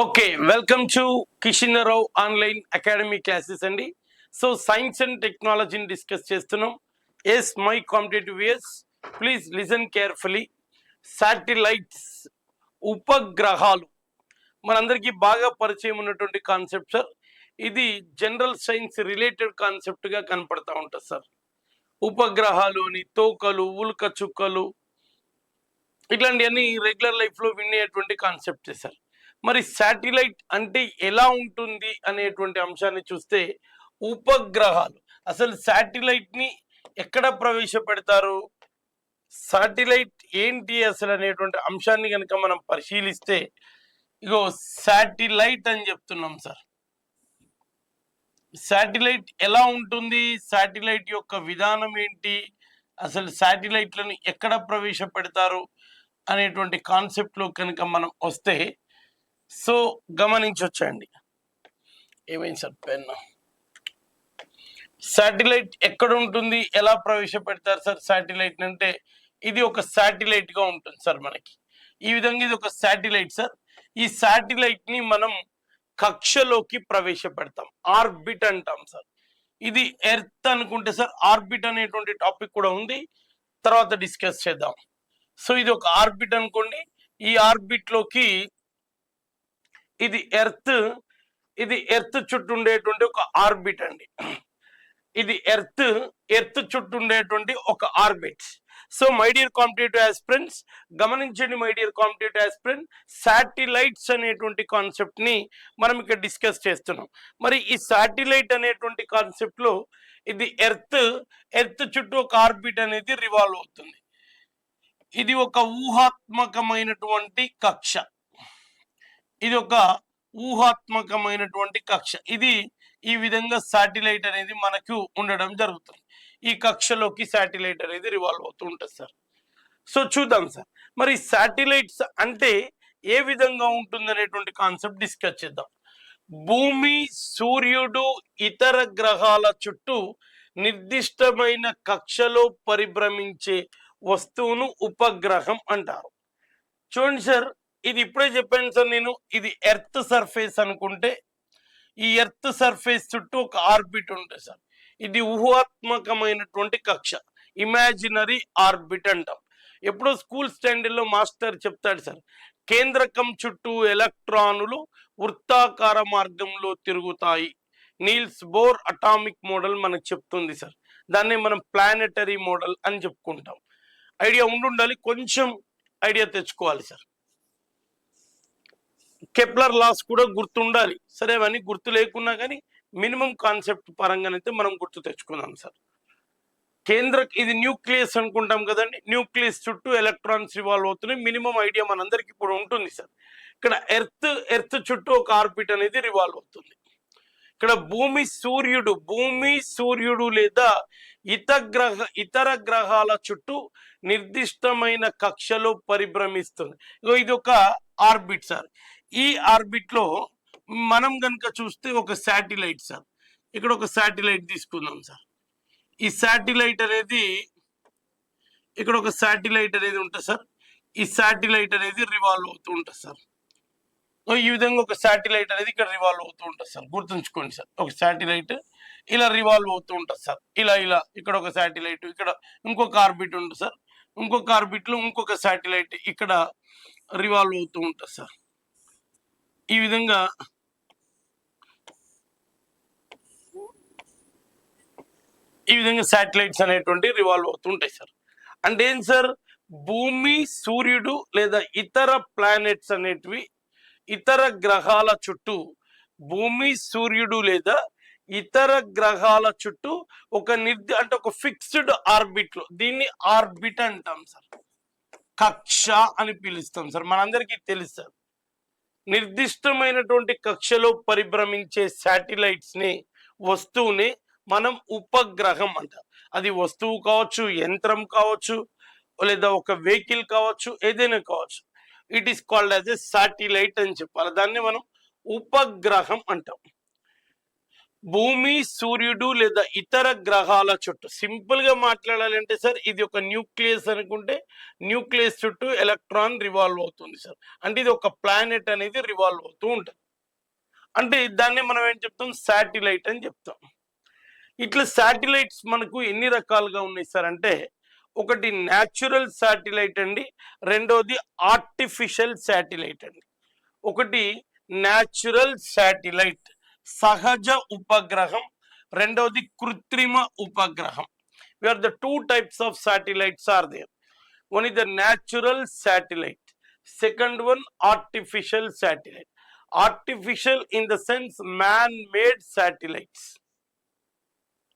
Okay, welcome to Kishan Rao online academy classes అండి. So science and టెక్నాలజీని discuss చేస్తున్నాం. Yes my competitive years, please listen carefully. Satellites, ఉపగ్రహాలు మనందరికీ బాగా పరిచయం ఉన్నటువంటి కాన్సెప్ట్ సార్. ఇది జనరల్ సైన్స్ రిలేటెడ్ కాన్సెప్ట్గా కనపడతా ఉంటుంది సార్. ఉపగ్రహాలు అని, తోకలు, ఉల్క చుక్కలు, ఇట్లాంటివన్నీ రెగ్యులర్ లైఫ్లో వినేటువంటి కాన్సెప్ట్ సార్. మరి శాటిలైట్ అంటే ఎలా ఉంటుంది అనేటువంటి అంశాన్ని చూస్తే, ఉపగ్రహాలు అసలు శాటిలైట్ని ఎక్కడ ప్రవేశపెడతారు, శాటిలైట్ ఏంటి అసలు అనేటువంటి అంశాన్ని కనుక మనం పరిశీలిస్తే, ఇగో శాటిలైట్ అని చెప్తున్నాం సార్. శాటిలైట్ ఎలా ఉంటుంది, శాటిలైట్ యొక్క విధానం ఏంటి, అసలు శాటిలైట్లను ఎక్కడ ప్రవేశపెడతారు అనేటువంటి కాన్సెప్ట్లో కనుక మనం వస్తే, సో గమనించవచ్చండి. ఏమైంది సార్ పెన్? శాటిలైట్ ఎక్కడ ఉంటుంది, ఎలా ప్రవేశపెడతారు సార్ శాటిలైట్ అంటే, ఇది ఒక శాటిలైట్ గా ఉంటుంది సార్. మనకి ఈ విధంగా ఇది ఒక శాటిలైట్ సార్. ఈ శాటిలైట్ ని మనం కక్షలోకి ప్రవేశపెడతాం, ఆర్బిట్ అంటాం సార్. ఇది ఎర్త్ అనుకుంటే సార్, ఆర్బిట్ అనేటువంటి టాపిక్ కూడా ఉంది, తర్వాత డిస్కస్ చేద్దాం. సో ఇది ఒక ఆర్బిట్ అనుకోండి. ఈ ఆర్బిట్ లోకి ఇది ఎర్త్ చుట్టూ ఉండేటువంటి ఒక ఆర్బిట్ అండి. ఇది ఎర్త్ చుట్టూ ఉండేటువంటి ఒక orbit. So my dear competitive aspirants, గమనించండి my dear competitive aspirant, satellites అనేటువంటి కాన్సెప్ట్ ని మనం ఇక్కడ డిస్కస్ చేస్తున్నాం. మరి ఈ శాటిలైట్ అనేటువంటి కాన్సెప్ట్ లో ఇది ఎర్త్ చుట్టూ ఒక ఆర్బిట్ అనేది రివాల్వ్ అవుతుంది. ఇది ఒక ఊహాత్మకమైనటువంటి కక్ష, ఇది ఒక ఊహాత్మకమైనటువంటి కక్ష. ఇది ఈ విధంగా శాటిలైట్ అనేది మనకు ఉండడం జరుగుతుంది. ఈ కక్షలోకి శాటిలైట్ అనేది రివాల్వ్ అవుతూ ఉంటుంది సార్. సో చూద్దాం సార్, మరి శాటిలైట్స్ అంటే ఏ విధంగా ఉంటుంది అనేటువంటి కాన్సెప్ట్ డిస్కస్ చేద్దాం. భూమి, సూర్యుడు, ఇతర గ్రహాల చుట్టూ నిర్దిష్టమైన కక్షలో పరిభ్రమించే వస్తువును ఉపగ్రహం అంటారు. చూడండి సార్, ఇది ఇప్పుడే చెప్పాను సార్ నేను, ఇది ఎర్త్ సర్ఫేస్ అనుకుంటే, ఈ ఎర్త్ సర్ఫేస్ చుట్టూ ఒక ఆర్బిట్ ఉంటుంది సార్. ఇది ఊహాత్మకమైనటువంటి కక్ష, ఇమాజినరీ ఆర్బిట్ అంటాం. ఎప్పుడో స్కూల్ స్టాండర్డ్లో మాస్టర్ చెప్తాడు సార్, కేంద్రకం చుట్టూ ఎలక్ట్రానులు వృత్తాకార మార్గంలో తిరుగుతాయి. నీల్స్ బోర్ అటామిక్ మోడల్ మనకు చెప్తుంది సార్. దాన్ని మనం ప్లానెటరీ మోడల్ అని చెప్పుకుంటాం. ఐడియా ఉండాలి, కొంచెం ఐడియా తెచ్చుకోవాలి సార్. కెప్లర్ లాస్ కూడా గుర్తుండాలి సరే. అవన్నీ గుర్తు లేకున్నా కానీ మినిమం కాన్సెప్ట్ పరంగానైతే మనం గుర్తు తెచ్చుకుందాం సార్. ఇది న్యూక్లియస్ అనుకుంటాం కదండి, న్యూక్లియస్ చుట్టూ ఎలక్ట్రాన్స్ రివాల్వ్ అవుతున్నాయి. మినిమం ఐడియా మనందరికి ఇప్పుడు ఉంటుంది సార్. ఇక్కడ ఎర్త్ చుట్టూ ఒక ఆర్బిట్ అనేది రివాల్వ్ అవుతుంది. ఇక్కడ భూమి, సూర్యుడు లేదా ఇతర గ్రహాల చుట్టూ నిర్దిష్టమైన కక్షలో పరిభ్రమిస్తుంది. ఇది ఒక ఆర్బిట్ సార్. ఈ ఆర్బిట్ లో మనం కనుక చూస్తే ఒక శాటిలైట్ సార్. ఇక్కడ ఒక శాటిలైట్ తీసుకుందాం సార్. ఈ శాటిలైట్ అనేది, ఇక్కడ ఒక శాటిలైట్ అనేది ఉంటుంది సార్. ఈ శాటిలైట్ అనేది రివాల్వ్ అవుతూ ఉంటుంది సార్. ఈ విధంగా ఒక శాటిలైట్ అనేది ఇక్కడ రివాల్వ్ అవుతూ ఉంటుంది సార్. గుర్తుంచుకోండి సార్, ఒక శాటిలైట్ ఇలా రివాల్వ్ అవుతూ ఉంటుంది సార్. ఇలా ఇక్కడ ఒక శాటిలైట్, ఇక్కడ ఇంకొక ఆర్బిట్ ఉంటుంది సార్. ఇంకొక ఆర్బిట్ లో ఇంకొక శాటిలైట్ ఇక్కడ రివాల్వ్ అవుతూ ఉంటుంది సార్. ఈ విధంగా శాటిలైట్స్ అనేటువంటి రివాల్వ్ అవుతూ ఉంటాయి సార్. అంటే ఏం సార్, భూమి, సూర్యుడు లేదా ఇతర ప్లానెట్స్ అనేటివి ఇతర గ్రహాల చుట్టూ, భూమి, సూర్యుడు లేదా ఇతర గ్రహాల చుట్టూ అంటే ఒక ఫిక్స్డ్ ఆర్బిట్ లో, దీన్ని ఆర్బిట్ అంటాం సార్, కక్ష అని పిలుస్తాం సార్. మనందరికీ తెలుసు సార్, నిర్దిష్టమైనటువంటి కక్షలో పరిభ్రమించే శాటిలైట్స్ ని, వస్తువుని మనం ఉపగ్రహం అంటాం. అది వస్తువు కావచ్చు, యంత్రం కావచ్చు, లేదా ఒక వెహికల్ కావచ్చు, ఏదైనా కావచ్చు. It is called as a satellite అని చెప్పాలి. దాన్ని మనం ఉపగ్రహం అంటాం. భూమి, సూర్యుడు లేదా ఇతర గ్రహాల చుట్టూ సింపుల్ గా మాట్లాడాలంటే సార్ ఇది ఒక న్యూక్లియస్ అనుకుంటే న్యూక్లియస్ చుట్టూ ఎలక్ట్రాన్ రివాల్వ్ అవుతుంది సార్. అంటే ఇది ఒక ప్లానెట్ అనేది రివాల్వ్ అవుతూ ఉంటుంది. అంటే దాన్ని మనం ఏం చెప్తాం, శాటిలైట్ అని చెప్తాం. ఇట్లా శాటిలైట్స్ మనకు ఎన్ని రకాలుగా ఉన్నాయి సార్ అంటే, ఒకటి న్యాచురల్ శాటిలైట్ అండి, రెండోది ఆర్టిఫిషియల్ శాటిలైట్ అండి. ఒకటి న్యాచురల్ శాటిలైట్ సహజ ఉపగ్రహం, రెండోది కృత్రిమ ఉపగ్రహం. Where the two types of satellites are there. One is the natural satellite, second one artificial satellite. Artificial in the sense man made satellites,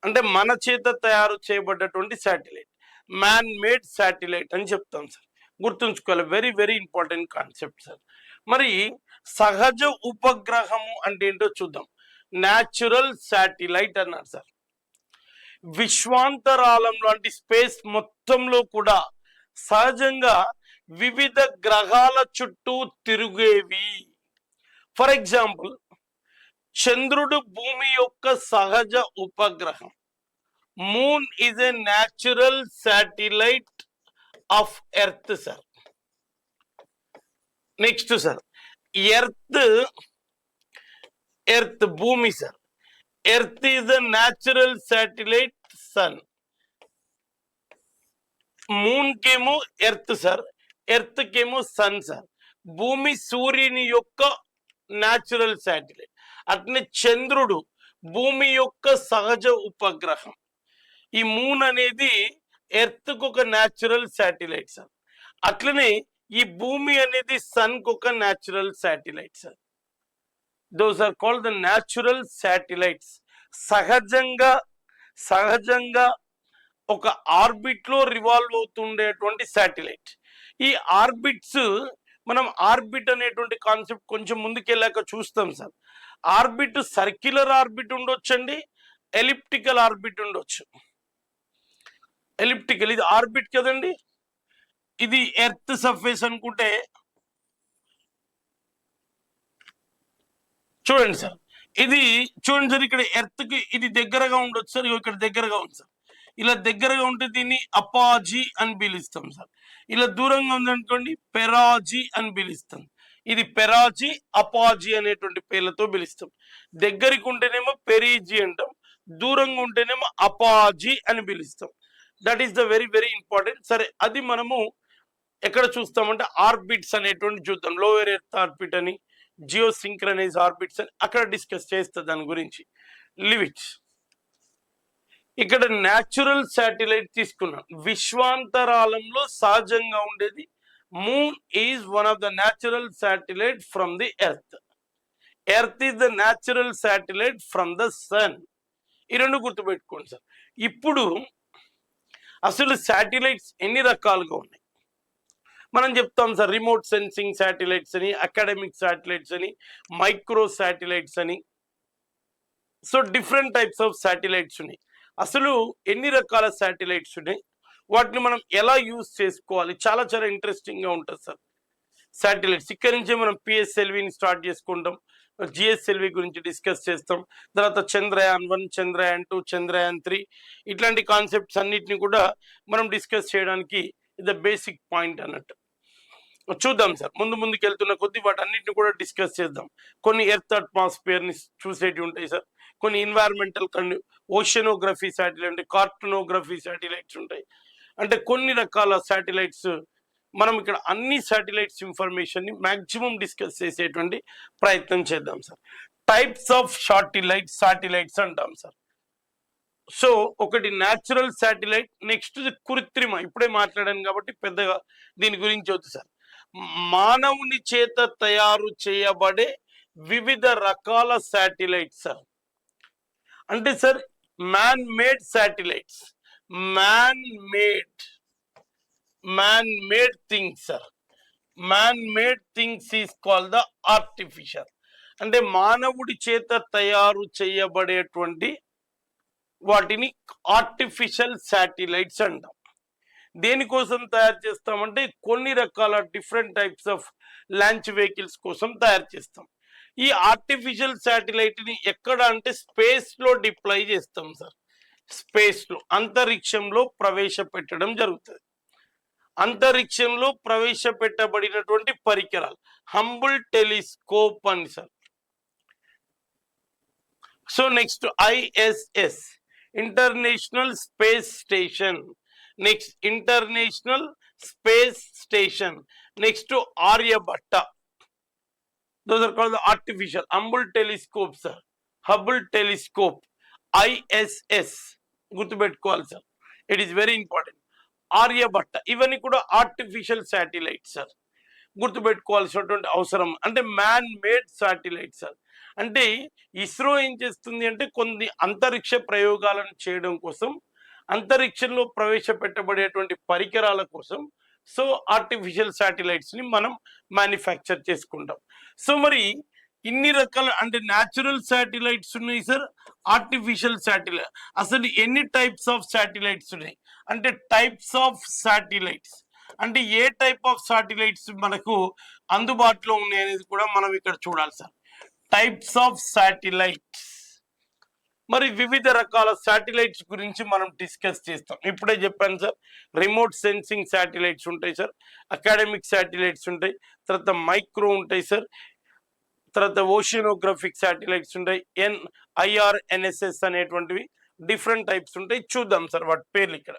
అంటే మన చేత తయారు చేయబడ్డటువంటి శాటిలైట్, మ్యాన్ మేడ్ శాటిలైట్ అని చెప్తాం సార్. గుర్తుంచుకోవాలి, very very important concept sir. మరి సహజ ఉపగ్రహము అంటే ఏంటో చూద్దాం. న్యాచురల్ శాటిలైట్ అన్నారు సార్. విశ్వాంతరాళంలో అంటే స్పేస్ మొత్తంలో కూడా సహజంగా వివిధ గ్రహాల చుట్టూ తిరిగేవి. ఫర్ ఎగ్జాంపుల్, చంద్రుడు భూమి యొక్క సహజ ఉపగ్రహం. Moon is a natural satellite of earth sir. Next sir, earth భూమి sir. Earth is a natural satellite sun. Moon కేమో ఎర్త్ సార్, ఎర్త్ కేమో సన్ సార్. భూమి సూర్యుని యొక్క న్యాచురల్ శాటిలైట్. అట్నే చంద్రుడు భూమి యొక్క సహజ ఉపగ్రహం. ఈ మూన్ అనేది ఎర్త్ కు ఒక న్యాచురల్ శాటిలైట్ సార్. అట్లనే ఈ భూమి అనేది సన్ కు ఒక natural satellite sir. Those are called the natural satellites. సహజంగా ఒక ఆర్బిట్ లో రివాల్వ్ అవుతుండేటువంటి శాటిలైట్. ఈ ఆర్బిట్స్, మనం ఆర్బిట్ అనేటువంటి కాన్సెప్ట్ కొంచెం ముందుకెళ్ళాక చూస్తాం సార్. ఆర్బిట్ సర్క్యులర్ ఆర్బిట్ ఉండొచ్చండి, ఎలిప్టికల్ ఆర్బిట్ ఉండొచ్చు. ఎలిప్టికల్ ఇది ఆర్బిట్ కదండి. ఇది ఎర్త్ సర్ఫేస్ అనుకుంటే చూడండి సార్, ఇది చూడండి సార్, ఇక్కడ ఎర్త్ కి ఇది దగ్గరగా ఉండొచ్చు సార్. ఇక్కడ దగ్గరగా ఉంది సార్. ఇలా దగ్గరగా ఉంటే దీన్ని అపాజీ అని పిలుస్తాం సార్. ఇలా దూరంగా ఉందనుకోండి పెరాజీ అని పిలుస్తాం. ఇది పెరాజీ, అపాజీ అనేటువంటి పేర్లతో పిలుస్తాం. దగ్గరికి ఉంటేనేమో పెరీజీ అంటాం, దూరంగా ఉంటేనేమో అపాజీ అని పిలుస్తాం. That is the very very important. సరే, అది మనము ఎక్కడ చూస్తామంటే ఆర్బిట్స్ అనేటువంటి చూద్దాం. లోయర్ ఎర్త్ ఆర్బిట్ అని, జియో సింక్రనైజ్ ఆర్బిట్స్ అని అక్కడ డిస్కస్ చేస్తా దాని గురించి. లివిట్స్ ఇక్కడ న్యాచురల్ శాటిలైట్ తీసుకున్నాం. విశ్వాంతరాళంలో సహజంగా ఉండేది. Moon is one of the natural satellite from the earth. Earth is the natural satellite from the sun. ఈ రెండు గుర్తుపెట్టుకోండి సార్. ఇప్పుడు అసలు శాటిలైట్స్ ఎన్ని రకాలుగా ఉన్నాయి మనం చెప్తాం సార్. రిమోట్ సెన్సింగ్ శాటిలైట్స్ అని, అకాడమిక్ శాటిలైట్స్ అని, మైక్రో శాటిలైట్స్ అని. So different types of satellites ఉన్నాయి. అసలు ఎన్ని రకాల శాటిలైట్స్ ఉన్నాయి, వాటిని మనం ఎలా యూజ్ చేసుకోవాలి, చాలా చాలా ఇంట్రెస్టింగ్ గా ఉంటుంది సార్ శాటిలైట్స్. ఇక్కడి నుంచే మనం పిఎస్ఎల్విని స్టార్ట్ చేసుకుంటాం, జిఎస్ఎల్వి గురించి డిస్కస్ చేస్తాం, తర్వాత చంద్రయాన్ 1, చంద్రయాన్ 2, చంద్రయాన్ 3 ఇట్లాంటి కాన్సెప్ట్స్ అన్నిటిని కూడా మనం డిస్కస్ చేయడానికి ఇది బేసిక్ పాయింట్ అన్నట్టు. చూద్దాం సార్, ముందుకు వెళ్తున్న కొద్దీ వాటన్నిటిని కూడా డిస్కస్ చేద్దాం. కొన్ని ఎర్త్ అట్మాస్ఫియర్ ని చూసేటి ఉంటాయి సార్, కొన్ని ఎన్వైరన్మెంటల్ ఓషనోగ్రఫీ శాటిలైట్, కార్టనోగ్రఫీ శాటిలైట్స్ ఉంటాయి. అంటే కొన్ని రకాల శాటిలైట్స్ మనం ఇక్కడ అన్ని శాటిలైట్స్ ఇన్ఫర్మేషన్ ని మాక్సిమం డిస్కస్ చేసేటువంటి ప్రయత్నం చేద్దాం సార్. టైప్స్ ఆఫ్ శాటిలైట్స్ అంటాం సార్. సో ఒకటి న్యాచురల్ శాటిలైట్, నెక్స్ట్ కృత్రిమ. ఇప్పుడే మాట్లాడాను కాబట్టి పెద్దగా దీని గురించి వద్దు సార్. మానవుని చేత తయారు చేయబడే వివిధ రకాల శాటిలైట్స్ సార్. అంటే sir man made satellites, man made things sir. Man made things is called the artificial. అంటే మానవుడి చేత తయారు చేయబడేటువంటి వాటిని ఆర్టిఫిషియల్ శాటిలైట్స్ అంటాం. దేనికోసం తయారు చేస్తామంటే కొన్ని రకాల different types of launch vehicles కోసం తయారు చేస్తాం. ఈ ఆర్టిఫిషియల్ శాటిలైట్ ని ఎక్కడ అంటే స్పేస్ లో డిప్లాయ్ చేస్తాం సార్. స్పేస్ లో అంతరిక్షంలో ప్రవేశపెట్టడం జరుగుతుంది. అంతరిక్షంలో ప్రవేశపెట్టబడినటువంటి పరికరాలు హంబుల్ టెలిస్కోప్ అని సార్. So next ISS international space station, next international space station, next Aryabhata. Those are called artificial humble telescope sir, Hubble telescope, ISS గుర్తుపెట్టుకోవాలి sir, it is very important. Aryabhata ఇవన్నీ కూడా ఆర్టిఫిషియల్ శాటిలైట్ సార్, గుర్తుపెట్టుకోవాల్సినటువంటి అవసరం. అంటే man made satellite sir. అంటే ఇస్రో ఏం చేస్తుంది అంటే కొన్ని అంతరిక్ష ప్రయోగాలను చేయడం కోసం, అంతరిక్షంలో ప్రవేశపెట్టబడేటువంటి పరికరాల కోసం సో ఆర్టిఫిషియల్ శాటిలైట్స్ ని మనం మ్యానుఫ్యాక్చర్ చేసుకుంటాం. సో మరి ఇన్ని రకాల అంటే న్యాచురల్ శాటిలైట్స్ ఉన్నాయి సార్, ఆర్టిఫిషియల్ శాటిలైట్. అసలు ఎన్ని టైప్స్ ఆఫ్ శాటిలైట్స్ ఉన్నాయి అంటే టైప్స్ ఆఫ్ శాటిలైట్స్ అంటే ఏ టైప్ ఆఫ్ శాటిలైట్స్ మనకు అందుబాటులో ఉన్నాయి అనేది కూడా మనం ఇక్కడ చూడాలి సార్. టైప్స్ ఆఫ్ శాటిలైట్స్, మరి వివిధ రకాల శాటిలైట్స్ గురించి మనం డిస్కస్ చేస్తాం. ఇప్పుడే చెప్పాను సార్, రిమోట్ సెన్సింగ్ శాటిలైట్స్ ఉంటాయి సార్, అకాడమిక్ శాటిలైట్స్ ఉంటాయి, తర్వాత మైక్రో ఉంటాయి సార్, తర్వాత ఓషియనోగ్రఫిక్ శాటిలైట్స్ ఉంటాయి, ఐఆర్ఎన్ఎస్ఎస్ అనేటువంటివి డిఫరెంట్ టైప్స్ ఉంటాయి. చూద్దాం సార్ వాటి పేర్లు ఇక్కడ.